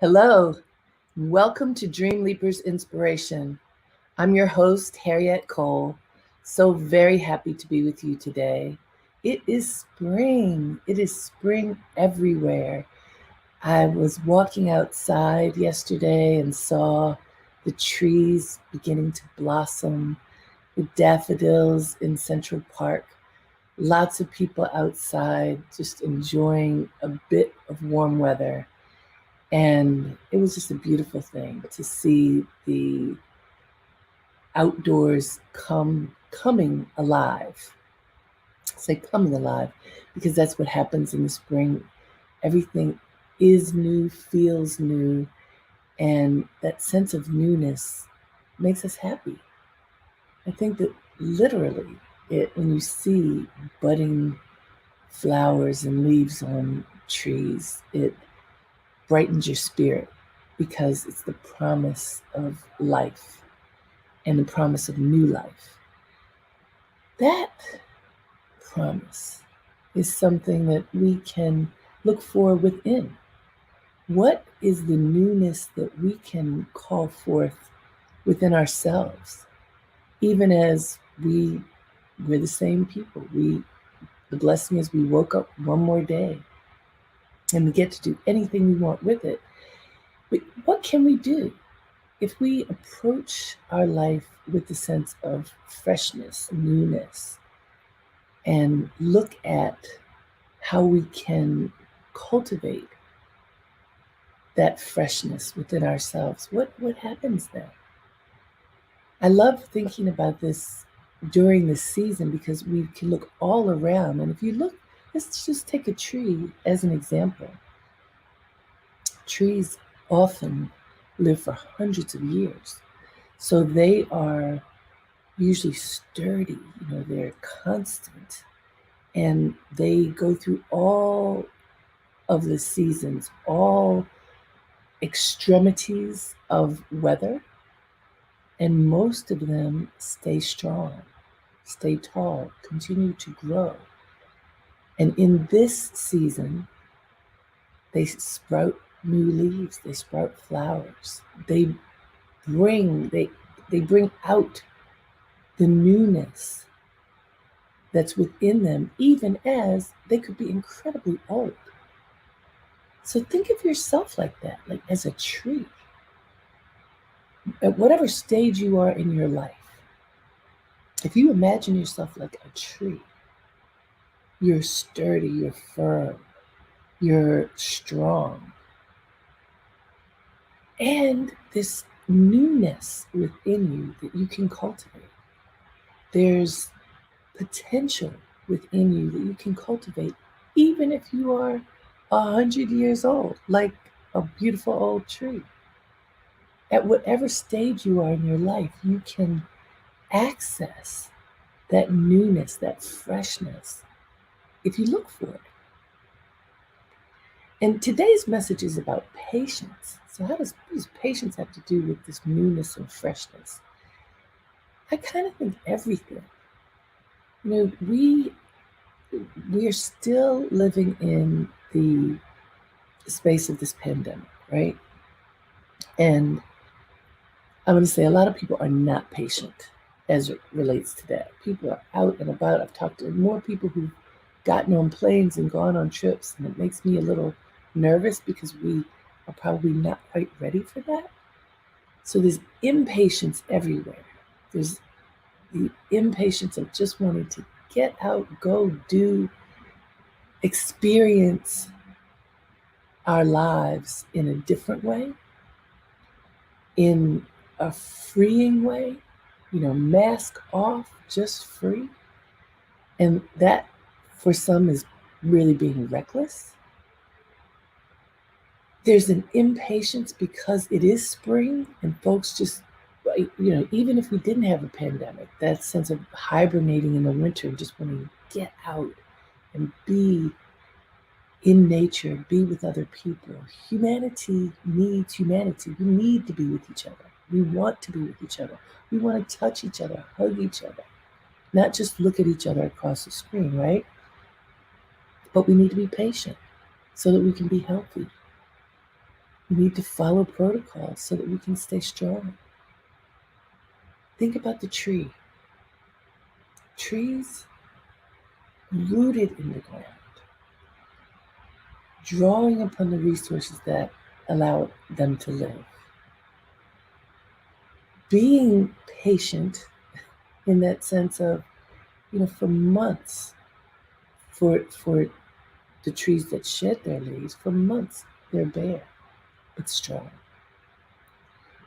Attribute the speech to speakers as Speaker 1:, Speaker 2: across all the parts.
Speaker 1: Hello, welcome to Dreamleapers Inspiration. I'm your host, Harriet Cole. So very happy to be with you today. It is spring. It is spring everywhere. I was walking outside yesterday and saw the trees beginning to blossom, the daffodils in Central Park. Lots of people outside just enjoying a bit of warm weather. And it was just a beautiful thing to see the outdoors coming alive. I say coming alive because that's what happens in the spring. Everything is new, feels new, and that sense of newness makes us happy. I think that literally, when you see budding flowers and leaves on trees, it brightens your spirit because it's the promise of life and the promise of new life. That promise is something that we can look for within. What is the newness that we can call forth within ourselves, even as we're the same people? The blessing is we woke up one more day and we get to do anything we want with it. But what can we do if we approach our life with the sense of freshness, newness, and look at how we can cultivate that freshness within ourselves? What happens then? I love thinking about this during the season because we can look all around. And if you look, let's just take a tree as an example. Trees often live for hundreds of years. So they are usually sturdy, they're constant. And they go through all of the seasons, all extremities of weather, and most of them stay strong, stay tall, continue to grow. And in this season, they sprout new leaves, they sprout flowers, they bring out the newness that's within them, even as they could be incredibly old. So think of yourself like that, like as a tree. At whatever stage you are in your life, if you imagine yourself like a tree, you're sturdy, you're firm, you're strong. And this newness within you that you can cultivate. There's potential within you that you can cultivate, even if you are 100 years old, like a beautiful old tree. At whatever stage you are in your life, you can access that newness, that freshness, if you look for it. And today's message is about patience. So what does patience have to do with this newness and freshness? I kind of think everything. We are still living in the space of this pandemic, right? And I'm going to say a lot of people are not patient as it relates to that. People are out and about. I've talked to more people who've gotten on planes and gone on trips, and it makes me a little nervous because we are probably not quite ready for that. So there's impatience everywhere. There's the impatience of just wanting to get out, go, do, experience our lives in a different way, in a freeing way, mask off, just free. And that, for some, is really being reckless. There's an impatience because it is spring and folks just, even if we didn't have a pandemic, that sense of hibernating in the winter and just wanting to get out and be in nature, be with other people. Humanity needs humanity. We need to be with each other. We want to be with each other. We want to touch each other, hug each other, not just look at each other across the screen, right? But we need to be patient so that we can be healthy. We need to follow protocols so that we can stay strong. Think about the tree. Trees rooted in the ground, drawing upon the resources that allow them to live. Being patient in that sense of, for months, for the trees that shed their leaves, for months they're bare but strong.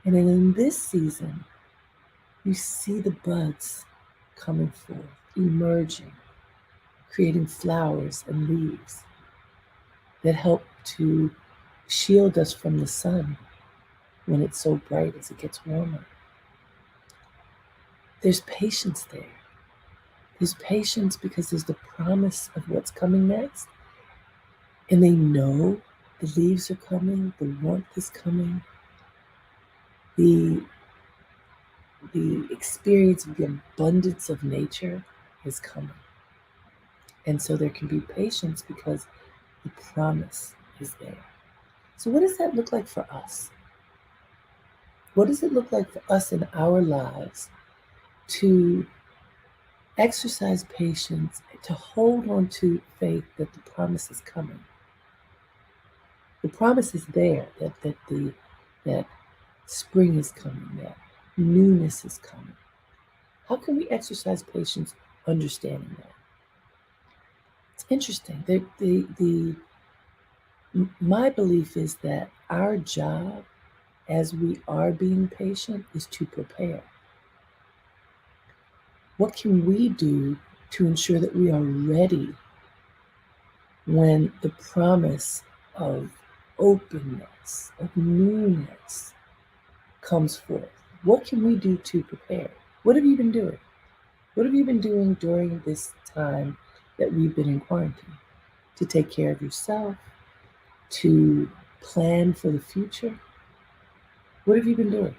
Speaker 1: And then in this season, you see the buds coming forth, emerging, creating flowers and leaves that help to shield us from the sun when it's so bright as it gets warmer. There's patience there. There's patience because there's the promise of what's coming next. And they know the leaves are coming, the warmth is coming, the experience of the abundance of nature is coming. And so there can be patience because the promise is there. So what does that look like for us? What does it look like for us in our lives to exercise patience, to hold on to faith that the promise is coming? The promise is there, that spring is coming, that newness is coming. How can we exercise patience understanding that? It's interesting. My belief is that our job as we are being patient is to prepare. What can we do to ensure that we are ready when the promise of openness, of newness comes forth? What can we do to prepare? What have you been doing? What have you been doing during this time that we've been in quarantine? To take care of yourself, to plan for the future? What have you been doing?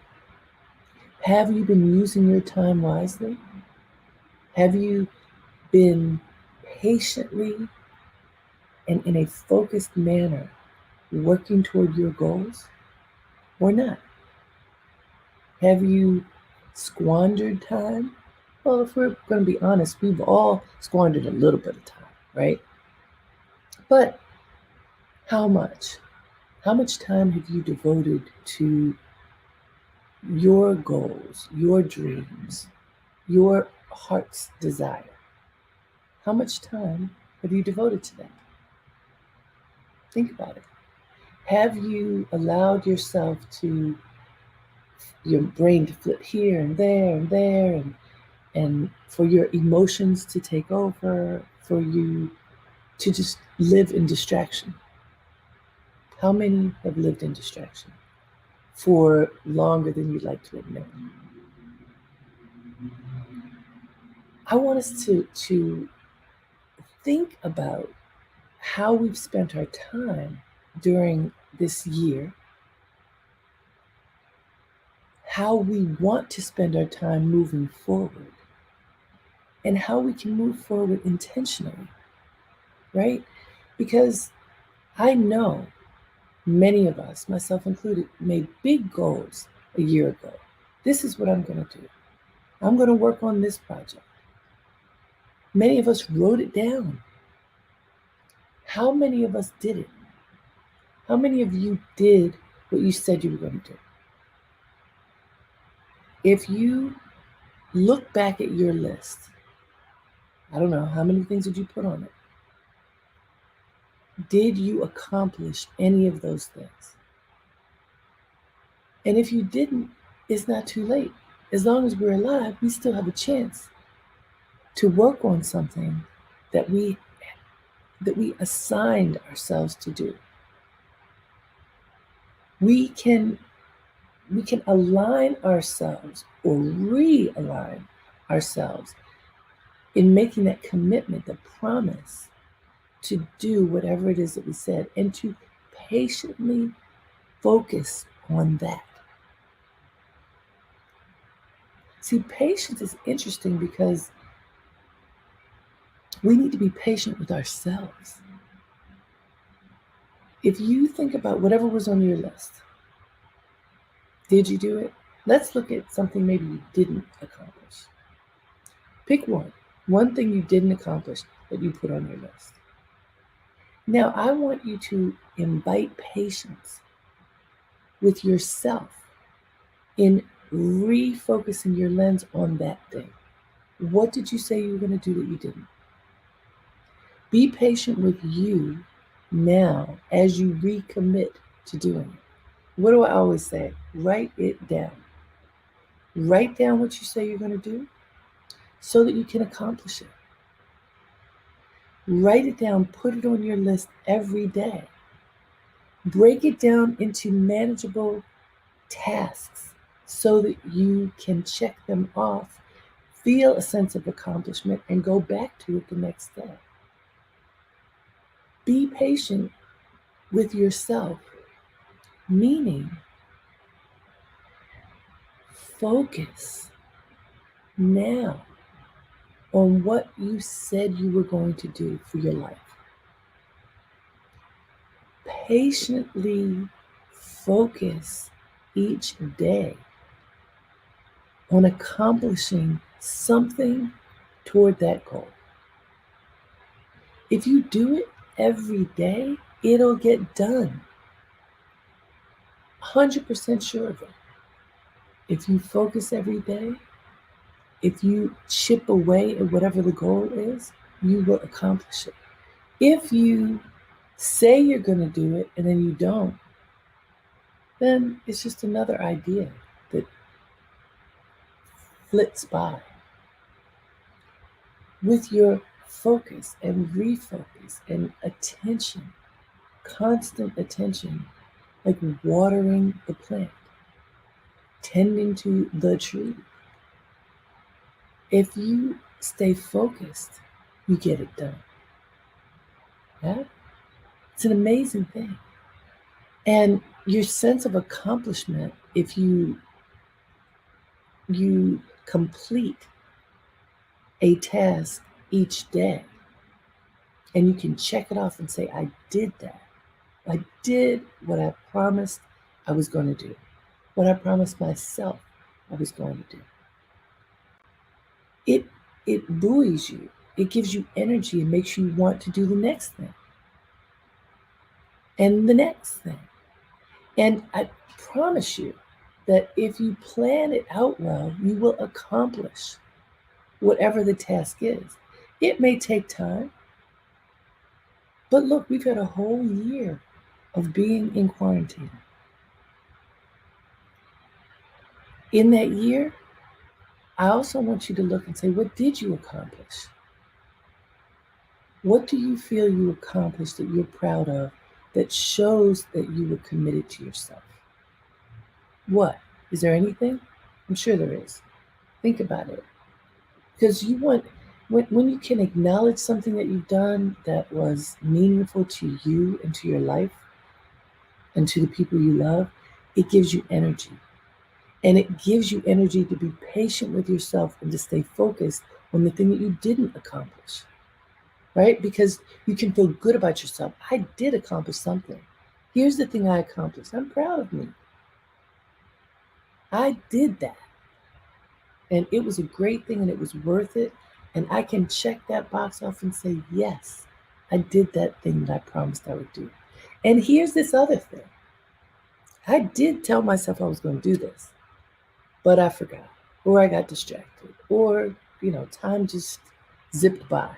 Speaker 1: Have you been using your time wisely? Have you been patiently and in a focused manner working toward your goals or not? Have you squandered time? Well, if we're going to be honest, we've all squandered a little bit of time, right? But how much? How much time have you devoted to your goals, your dreams, your heart's desire? How much time have you devoted to that? Think about it. Have you allowed yourself to, your brain to flip here and there and there, and for your emotions to take over, for you to just live in distraction? How many have lived in distraction for longer than you'd like to admit? I want us to think about how we've spent our time during this year, how we want to spend our time moving forward, and how we can move forward intentionally, right? Because I know many of us, myself included, made big goals a year ago. This is what I'm going to do. I'm going to work on this project. Many of us wrote it down. How many of us did it? How many of you did what you said you were going to do? If you look back at your list, I don't know, how many things did you put on it? Did you accomplish any of those things? And if you didn't, it's not too late. As long as we're alive, we still have a chance to work on something that we assigned ourselves to do. We can align ourselves or realign ourselves in making that commitment, the promise to do whatever it is that we said, and to patiently focus on that. See, patience is interesting because we need to be patient with ourselves. If you think about whatever was on your list, did you do it? Let's look at something maybe you didn't accomplish. Pick one thing you didn't accomplish that you put on your list. Now, I want you to invite patience with yourself in refocusing your lens on that thing. What did you say you were going to do that you didn't? Be patient with you now as you recommit to doing it. What do I always say? Write it down. Write down what you say you're going to do so that you can accomplish it. Write it down, put it on your list every day. Break it down into manageable tasks so that you can check them off, feel a sense of accomplishment, and go back to it the next day. Be patient with yourself, meaning focus now on what you said you were going to do for your life. Patiently focus each day on accomplishing something toward that goal. If you do it every day, it'll get done. 100% sure of it. If you focus every day, if you chip away at whatever the goal is, you will accomplish it. If you say you're going to do it and then you don't, then it's just another idea that flits by. With your focus and refocus and attention, constant attention, like watering the plant, tending to the tree. If you stay focused, you get it done. Yeah? It's an amazing thing. And your sense of accomplishment, if you complete a task each day and you can check it off and say, I did that. I did what I promised I was going to do, what I promised myself I was going to do. It buoys you. It gives you energy and makes you want to do the next thing and the next thing. And I promise you that if you plan it out well, you will accomplish whatever the task is. It may take time, but look, we've had a whole year of being in quarantine. In that year, I also want you to look and say, what did you accomplish? What do you feel you accomplished that you're proud of that shows that you were committed to yourself? What? Is there anything? I'm sure there is. Think about it. Because you want, when you can acknowledge something that you've done that was meaningful to you and to your life and to the people you love, it gives you energy. And it gives you energy to be patient with yourself and to stay focused on the thing that you didn't accomplish, right? Because you can feel good about yourself. I did accomplish something. Here's the thing I accomplished. I'm proud of me. I did that. And it was a great thing and it was worth it. And I can check that box off and say, yes, I did that thing that I promised I would do. And here's this other thing. I did tell myself I was going to do this, but I forgot, or I got distracted, or, time just zipped by.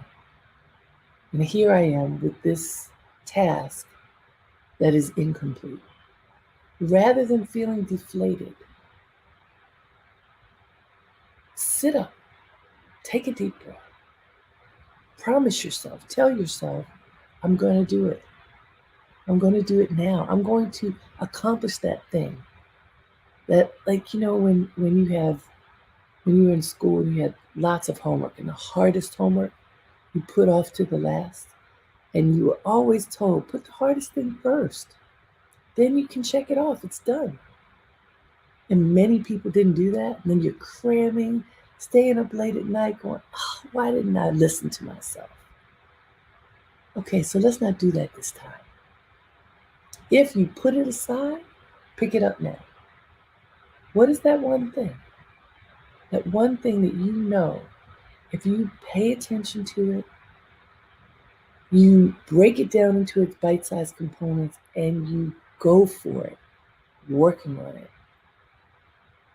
Speaker 1: And here I am with this task that is incomplete. Rather than feeling deflated, sit up, take a deep breath, promise yourself, tell yourself, I'm going to do it. I'm going to do it now. I'm going to accomplish that thing. That, when you were in school and you had lots of homework, and the hardest homework you put off to the last, and you were always told, put the hardest thing first. Then you can check it off. It's done. And many people didn't do that. And then you're cramming, staying up late at night going, oh, why didn't I listen to myself? Okay, so let's not do that this time. If you put it aside, pick it up now. What is that one thing? That one thing that you know, if you pay attention to it, you break it down into its bite-sized components and you go for it, working on it,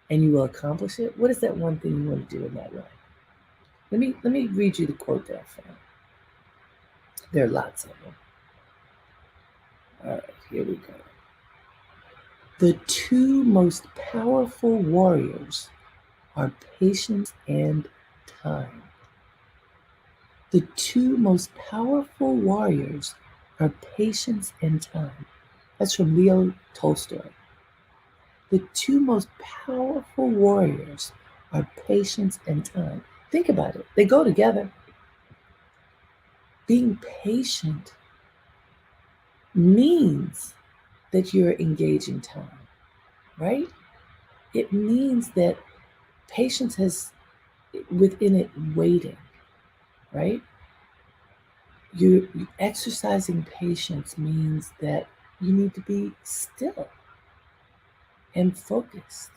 Speaker 1: and you will accomplish it. What is that one thing you want to do in that way? Let me read you the quote that I found. There are lots of them. All right, here we go. The two most powerful warriors are patience and time. The two most powerful warriors are patience and time. That's from Leo Tolstoy. The two most powerful warriors are patience and time. Think about it. They go together. Being patient means that you're engaging time, right? It means that patience has within it waiting, right? You exercising patience means that you need to be still and focused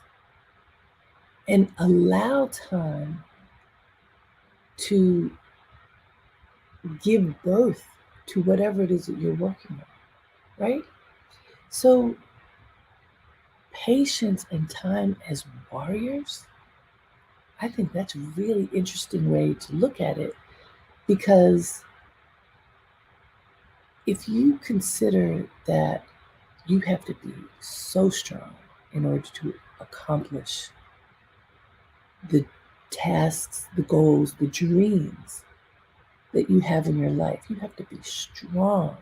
Speaker 1: and allow time to give birth to whatever it is that you're working on, right? So patience and time as warriors, I think that's a really interesting way to look at it, because if you consider that you have to be so strong in order to accomplish the tasks, the goals, the dreams that you have in your life, you have to be strong.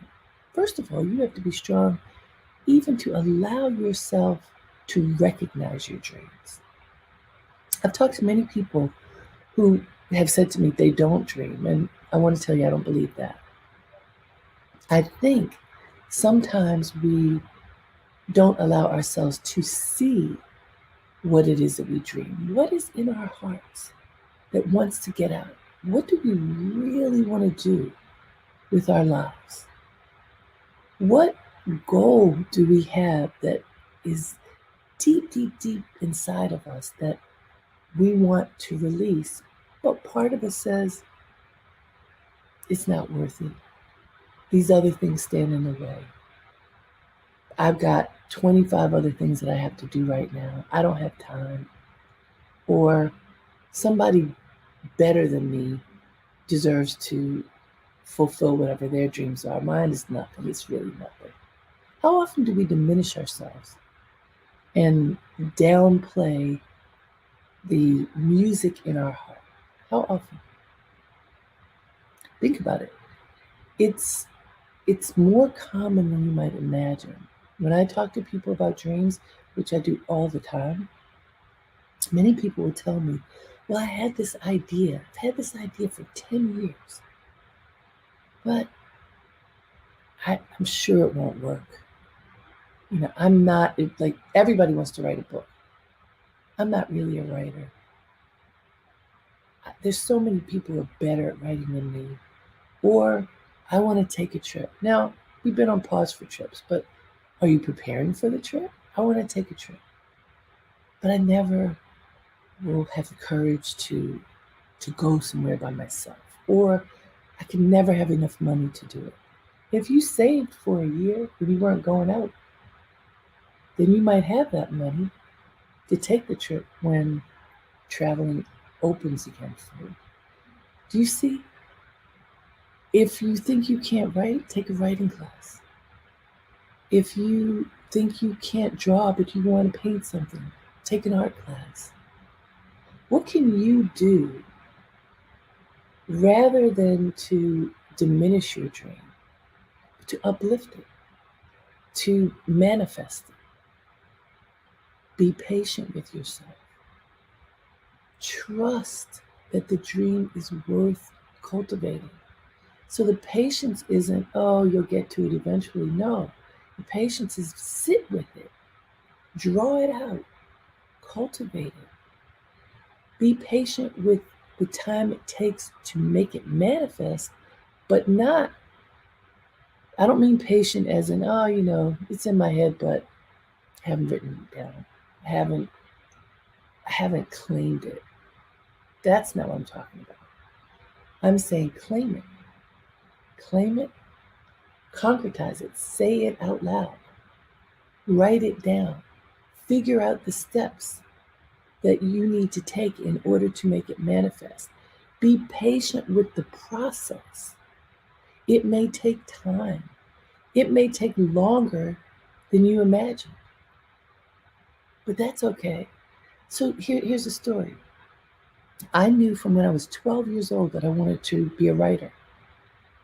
Speaker 1: First of all, you have to be strong even to allow yourself to recognize your dreams. I've talked to many people who have said to me they don't dream, and I want to tell you I don't believe that. I think sometimes we don't allow ourselves to see what it is that we dream. What is in our hearts that wants to get out? What do we really want to do with our lives? What goal do we have that is deep, deep, deep inside of us that we want to release? But part of us says, it's not worth it. These other things stand in the way. I've got 25 other things that I have to do right now. I don't have time. Or somebody better than me deserves to fulfill whatever their dreams are. Mine is nothing. It's really nothing. How often do we diminish ourselves and downplay the music in our heart? How often? Think about it. It's more common than you might imagine. When I talk to people about dreams, which I do all the time, many people will tell me, well, I had this idea. I've had this idea for 10 years, but I'm sure it won't work. I'm not, like everybody wants to write a book. I'm not really a writer. There's so many people who are better at writing than me. Or I want to take a trip. Now, we've been on pause for trips, but are you preparing for the trip? I want to take a trip. But I never will have the courage to go somewhere by myself. Or I can never have enough money to do it. If you saved for a year and you weren't going out, then you might have that money to take the trip when traveling opens again for you. Do you see? If you think you can't write, take a writing class. If you think you can't draw but you want to paint something, take an art class. What can you do rather than to diminish your dream, to uplift it, to manifest it? Be patient with yourself. Trust that the dream is worth cultivating. So the patience isn't, oh, you'll get to it eventually. No, the patience is sit with it, draw it out, cultivate it. Be patient with the time it takes to make it manifest, but not, I don't mean patient as in, oh, it's in my head, but I haven't written it down. I haven't claimed it. That's not what I'm talking about. I'm saying claim it. Claim it, concretize it, say it out loud, write it down, figure out the steps that you need to take in order to make it manifest. Be patient with the process. It may take time. It may take longer than you imagine, but that's okay. So here's the story. I knew from when I was 12 years old that I wanted to be a writer.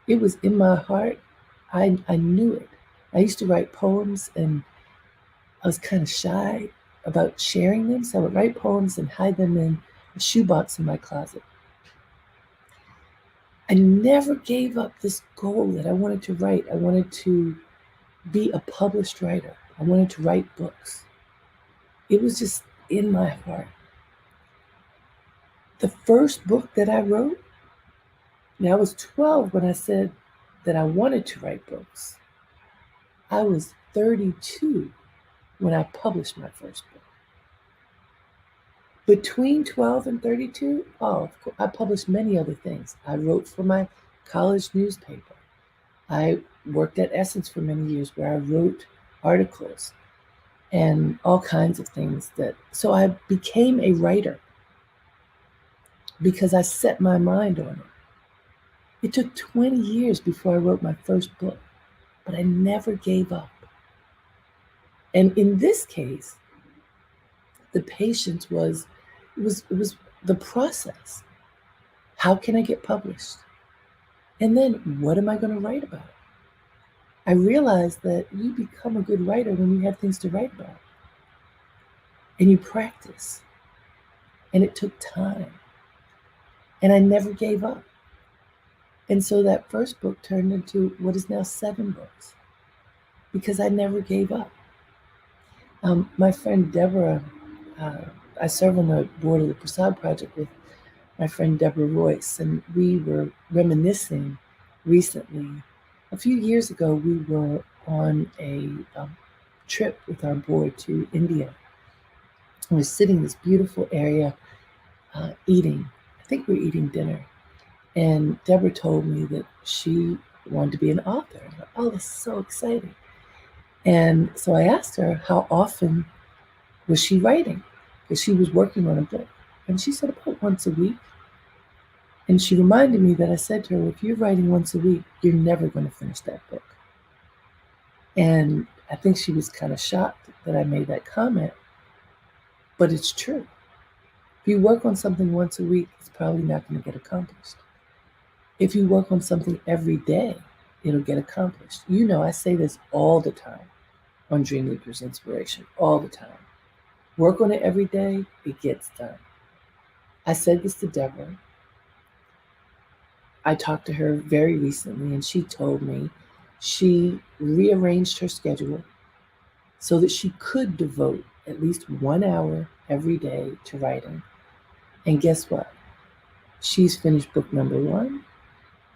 Speaker 1: It was in my heart. I knew it. I used to write poems, and I was kind of shy about sharing them. So I would write poems and hide them in a shoebox in my closet. I never gave up this goal that I wanted to write. I wanted to be a published writer. I wanted to write books. It was just in my heart. The first book that I wrote, now I was 12 when I said that I wanted to write books. I was 32 when I published my first book. Between 12 and 32, I published many other things. I wrote for my college newspaper. I worked at Essence for many years where I wrote articles and all kinds of things so I became a writer because I set my mind on it. It took 20 years before I wrote my first book, but I never gave up. And in this case, the patience was the process. How can I get published? And then what am I going to write about? I realized that you become a good writer when you have things to write about. And you practice. And it took time. And I never gave up. And so that first book turned into what is now 7 books. Because I never gave up. My friend Deborah, I serve on the board of the Prasad Project with my friend Deborah Royce, and we were reminiscing recently. A few years ago, we were on a trip with our board to India. We were sitting in this beautiful area eating. I think we were eating dinner. And Deborah told me that she wanted to be an author. I thought, oh, that's so exciting. And so I asked her how often was she writing, because she was working on a book. And she said about once a week. And she reminded me that I said to her, if you're writing once a week, you're never going to finish that book. And I think she was kind of shocked that I made that comment, but it's true. If you work on something once a week, it's probably not going to get accomplished. If you work on something every day, it'll get accomplished. I say this all the time on Dreamleapers Inspiration, all the time. Work on it every day, it gets done. I said this to Deborah. I talked to her very recently, and she told me she rearranged her schedule so that she could devote at least 1 hour every day to writing. And guess what? She's finished book number 1,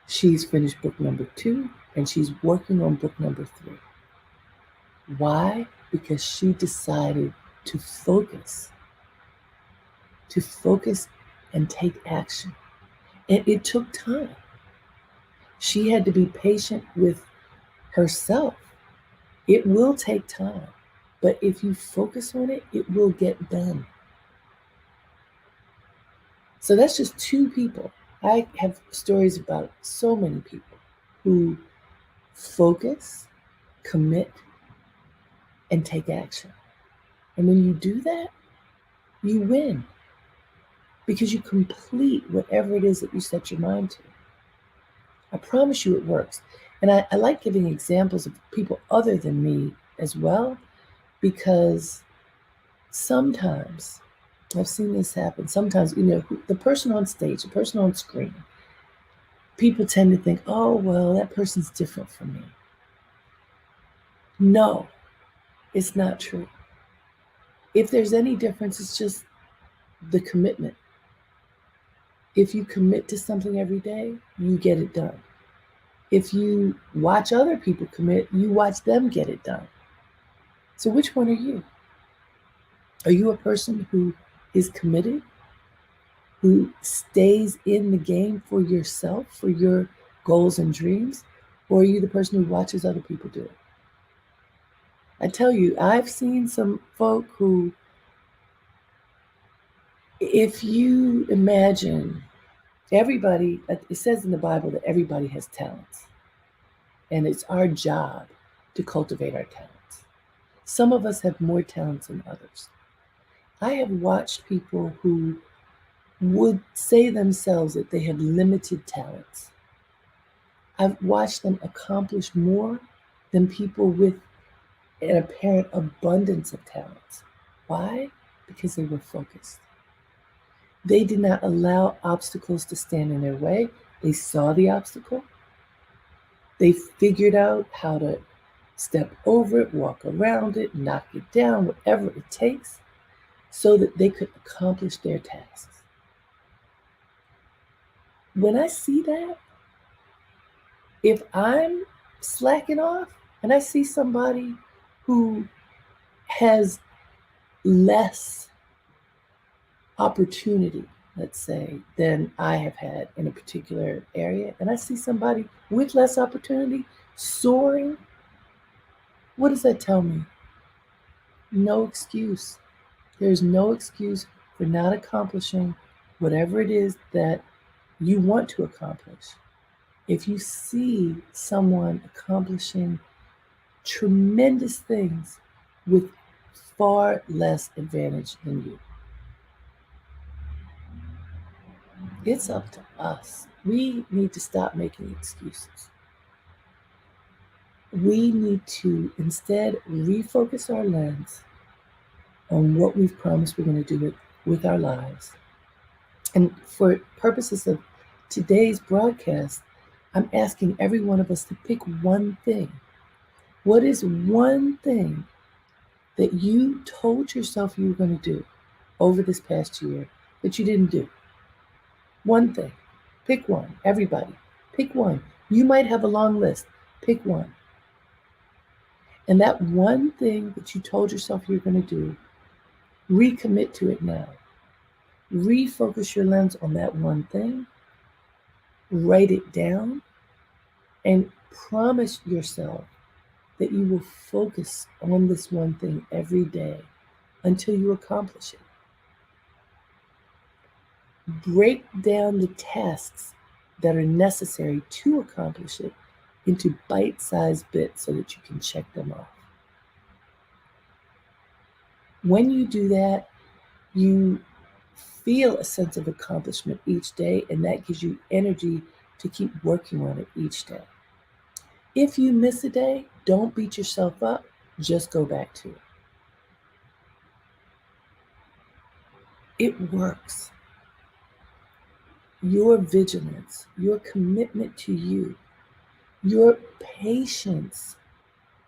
Speaker 1: she's finished book number 2, and she's working on book number 3. Why? Because she decided to focus and take action. And it took time. She had to be patient with herself. It will take time, but if you focus on it, it will get done. So that's just 2 people. I have stories about so many people who focus, commit, and take action. And when you do that, you win because you complete whatever it is that you set your mind to. I promise you it works. And I like giving examples of people other than me as well, because sometimes I've seen this happen. Sometimes, the person on stage, the person on screen, people tend to think, oh, well, that person's different from me. No, it's not true. If there's any difference, it's just the commitment. If you commit to something every day, you get it done. If you watch other people commit, you watch them get it done. So which one are you? Are you a person who is committed, who stays in the game for yourself, for your goals and dreams? Or are you the person who watches other people do it? I tell you, I've seen some folk who, if you imagine everybody, it says in the Bible that everybody has talents, and it's our job to cultivate our talents. Some of us have more talents than others. I have watched people who would say themselves that they have limited talents. I've watched them accomplish more than people with an apparent abundance of talents. Why? Because they were focused. They did not allow obstacles to stand in their way. They saw the obstacle. They figured out how to step over it, walk around it, knock it down, whatever it takes, so that they could accomplish their tasks. When I see that, if I'm slacking off and I see somebody who has less opportunity, let's say, than I have had in a particular area, and I see somebody with less opportunity soaring, what does that tell me? No excuse. There's no excuse for not accomplishing whatever it is that you want to accomplish. If you see someone accomplishing tremendous things with far less advantage than you, it's up to us. We need to stop making excuses. We need to instead refocus our lens on what we've promised we're going to do with our lives. And for purposes of today's broadcast, I'm asking every one of us to pick one thing. What is one thing that you told yourself you were going to do over this past year that you didn't do? One thing. Pick one. Everybody. Pick one. You might have a long list. Pick one. And that one thing that you told yourself you were going to do, recommit to it now. Refocus your lens on that one thing. Write it down. And promise yourself that you will focus on this one thing every day until you accomplish it. Break down the tasks that are necessary to accomplish it into bite-sized bits so that you can check them off. When you do that, you feel a sense of accomplishment each day, and that gives you energy to keep working on it each day. If you miss a day, don't beat yourself up, just go back to it. It works. Your vigilance, your commitment to you, your patience,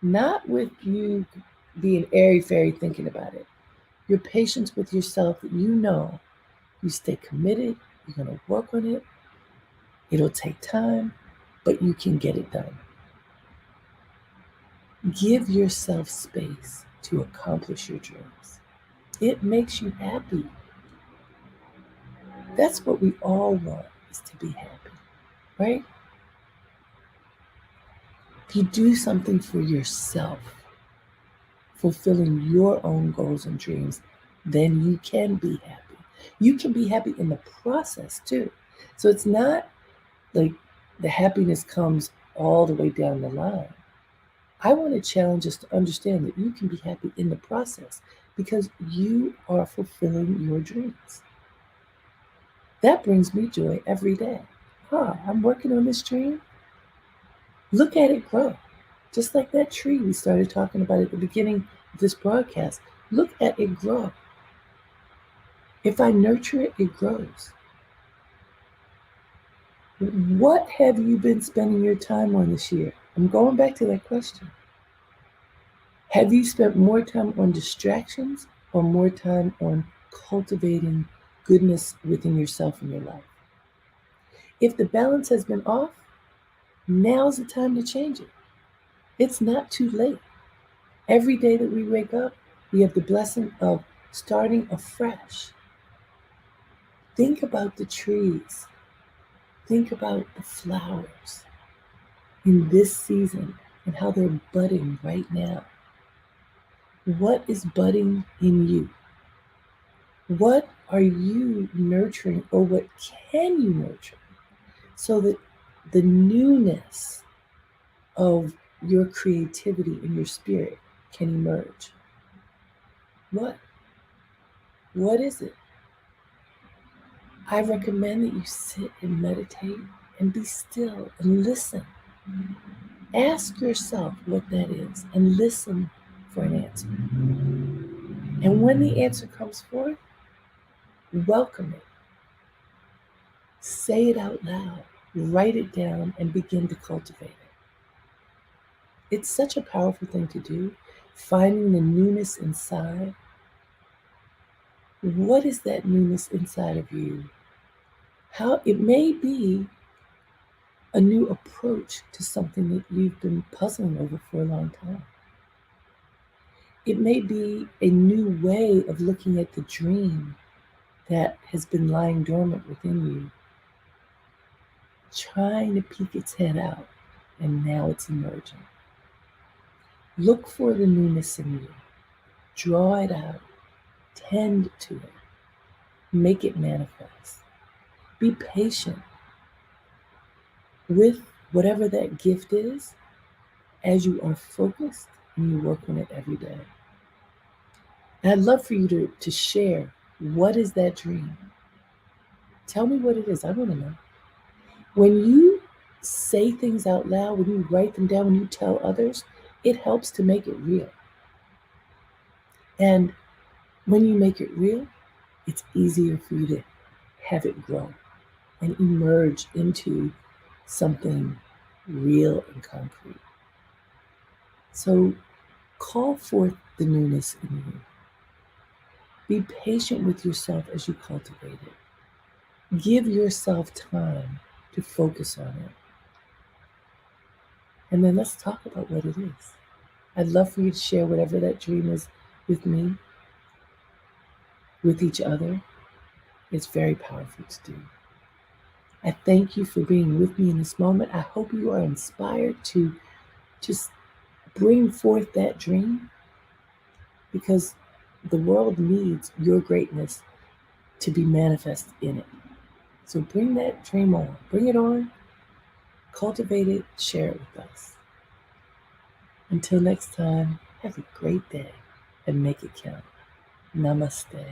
Speaker 1: not with you being airy-fairy thinking about it, your patience with yourself that you know you stay committed, you're going to work on it, it'll take time, but you can get it done. Give yourself space to accomplish your dreams. It makes you happy. That's what we all want, is to be happy, right? If you do something for yourself, fulfilling your own goals and dreams, then you can be happy. You can be happy in the process too. So it's not like the happiness comes all the way down the line. I want to challenge us to understand that you can be happy in the process because you are fulfilling your dreams. That brings me joy every day. I'm working on this dream. Look at it grow. Just like that tree we started talking about at the beginning of this broadcast. Look at it grow. If I nurture it, it grows. What have you been spending your time on this year? I'm going back to that question. Have you spent more time on distractions or more time on cultivating goodness within yourself and your life? If the balance has been off, Now's the time to change it. It's not too late. Every day that we wake up, we have the blessing of starting afresh. Think about the trees. Think about the flowers in this season and how they're budding right now. What is budding in you? What are you nurturing, or what can you nurture so that the newness of your creativity and your spirit can emerge? What? What is it? I recommend that you sit and meditate and be still and listen. Ask yourself what that is and listen for an answer. And when the answer comes forth, welcome it. Say it out loud, write it down, and begin to cultivate it. It's such a powerful thing to do, finding the newness inside. What is that newness inside of you? How it may be a new approach to something that you've been puzzling over for a long time. It may be a new way of looking at the dream that has been lying dormant within you, trying to peek its head out, and now it's emerging. Look for the newness in you. Draw it out. Tend to it. Make it manifest. Be patient with whatever that gift is as you are focused and you work on it every day. And I'd love for you to share, what is that dream? Tell me what it is. I want to know. When you say things out loud, when you write them down, when you tell others, it helps to make it real. And when you make it real, it's easier for you to have it grow and emerge into something real and concrete. So call forth the newness in you. Be patient with yourself as you cultivate it. Give yourself time to focus on it. And then let's talk about what it is. I'd love for you to share whatever that dream is with me, with each other. It's very powerful to do. I thank you for being with me in this moment. I hope you are inspired to just bring forth that dream, because the world needs your greatness to be manifest in it. So bring that dream on. Bring it on. Cultivate it. Share it with us. Until next time, have a great day and make it count. Namaste.